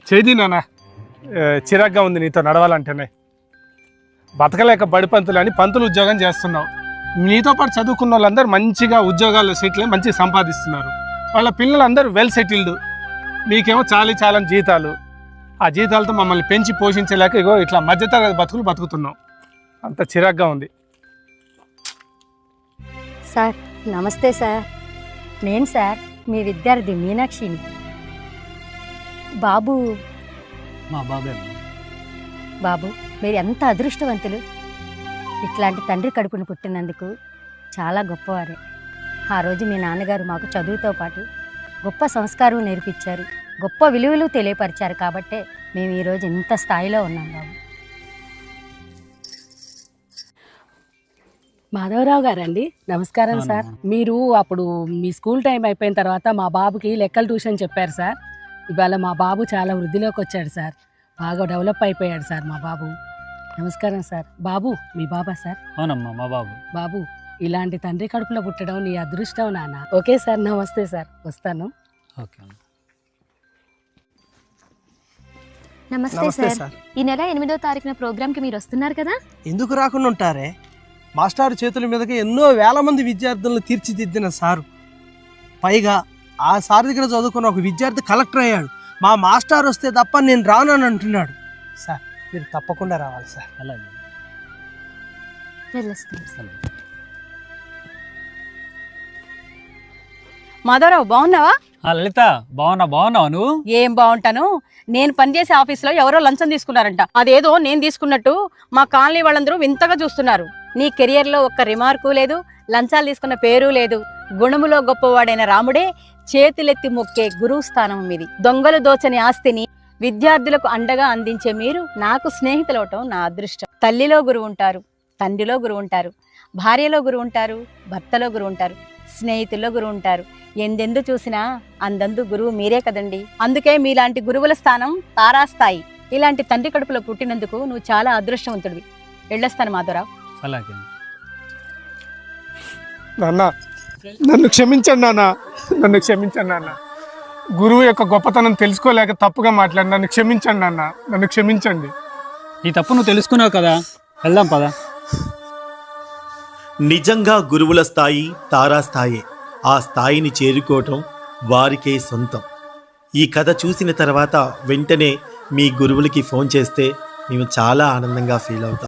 చేది నాన్న, చిరాగ్గా ఉంది నీతో నడవాలంటేనే. బతకలేక బడి పంతులు అని పంతులు ఉద్యోగం చేస్తున్నావు. నీతో పాటు చదువుకున్న వాళ్ళందరూ మంచిగా ఉద్యోగాల్లో సెటిల్ అయ్యి మంచిగా సంపాదిస్తున్నారు. వాళ్ళ పిల్లలందరూ వెల్ సెటిల్డ్. మీకేమో చాలని జీతాలు. ఆ జీతాలతో మమ్మల్ని పెంచి పోషించలేక ఇగో ఇట్లా మధ్యతరగతి బతుకులు బతుకుతున్నాం. అంత చిరాగ్గా ఉంది. సార్ నమస్తే సార్. నేను సార్ మీ విద్యార్థి మీనాక్షిని. బాబు మా బాబే. బాబు మీరు ఎంత అదృష్టవంతులు. ఇట్లాంటి తండ్రి కడుపును పుట్టినందుకు చాలా గొప్పవారే. ఆ రోజు మీ నాన్నగారు మాకు చదువుతో పాటు గొప్ప సంస్కారం నేర్పించారు, గొప్ప విలువలు తెలియపరిచారు. కాబట్టే మేము ఈరోజు ఇంత స్థాయిలో ఉన్నాం బాబు. మాధవరావు గారండి, నమస్కారం సార్. మీరు అప్పుడు మీ స్కూల్ టైం అయిపోయిన తర్వాత మా బాబుకి లెక్కల ట్యూషన్ చెప్పారు సార్. ఇవాళ మా బాబు చాలా వృద్ధిలోకి వచ్చాడు సార్. బాగా డెవలప్ అయిపోయాడు సార్ మా బాబు. నమస్కారం సార్. బాబు మీ బాబా సార్? అవునమ్మా మా బాబు. బాబు ఇలాంటి తండ్రి కడుపులో పుట్టడం నీ అదృష్టం నాన్న. ఓకే సార్, నమస్తే సార్, వస్తాను. ఓకే. నమస్తే సార్. ఈ నెల 8వ తారీఖున ప్రోగ్రామ్కి మీరు వస్తున్నారు కదా? ఎందుకు రాకుండా ఉంటారే? మాస్టర్ చేతుల మీదకి ఎన్నో వేల మంది విద్యార్థులను తీర్చిదిద్దిన సారు. పైగా ఆ సార్ దగ్గర చదువుకున్న ఒక విద్యార్థి కలెక్టర్ అయ్యాడు. మా మాస్టర్ వస్తే తప్ప నేను రాను అని అంటున్నాడు. సార్ మీరు తప్పకుండా రావాలి సార్. అలాగే. వెళ్ళొస్తాం. మాధవరావు బాగున్నావా? లలిత బాగున్నావా నువ్వు? ఏం బాగుంటాను. నేను పనిచేసే ఆఫీస్లో ఎవరో లంచం తీసుకున్నారంట. అదేదో నేను తీసుకున్నట్టు మా కాలనీ వాళ్ళందరూ వింతగా చూస్తున్నారు. నీ కెరియర్లో ఒక్క రిమార్కు లేదు, లంచాలు తీసుకున్న పేరు లేదు. గుణములో గొప్పవాడైన రాముడే చేతులెత్తి మొక్కే గురువు స్థానం మీది. దొంగలు దోచని ఆస్తిని విద్యార్థులకు అండగా అందించే మీరు నాకు స్నేహితులవటం నా అదృష్టం. తల్లిలో గురువు ఉంటారు, తండ్రిలో గురువు ఉంటారు, భార్యలో గురువు ఉంటారు, భర్తలో గురువు ఉంటారు, స్నేహితుల్లో గురువు ఉంటారు. ఎందెందు చూసినా అందందు గురువు మీరే కదండి. అందుకే మీలాంటి గురువుల స్థానం తారాస్థాయి. ఇలాంటి తండ్రి కడుపులో పుట్టినందుకు నువ్వు చాలా అదృష్టవంతుడివి. వెళ్ళొస్తాను మాధవరావు. అలాగే. నాన్న నన్ను క్షమించండి నాన్న, నన్ను క్షమించండి నాన్న. గురువు యొక్క గొప్పతనం తెలుసుకోలేక తప్పుగా మాట్లాడి నన్ను క్షమించండి నాన్న, నన్ను క్షమించండి. ఈ తప్పు నువ్వు తెలుసుకున్నావు కదా, వెళ్దాం పదా. నిజంగా గురువుల స్థాయి తారాస్థాయే. ఆ స్థాయిని చేరుకోవటం వారికే సొంతం. ఈ కథ చూసిన తర్వాత వెంటనే మీ గురువులకి ఫోన్ చేస్తే మేము చాలా ఆనందంగా ఫీల్ అవుతాం.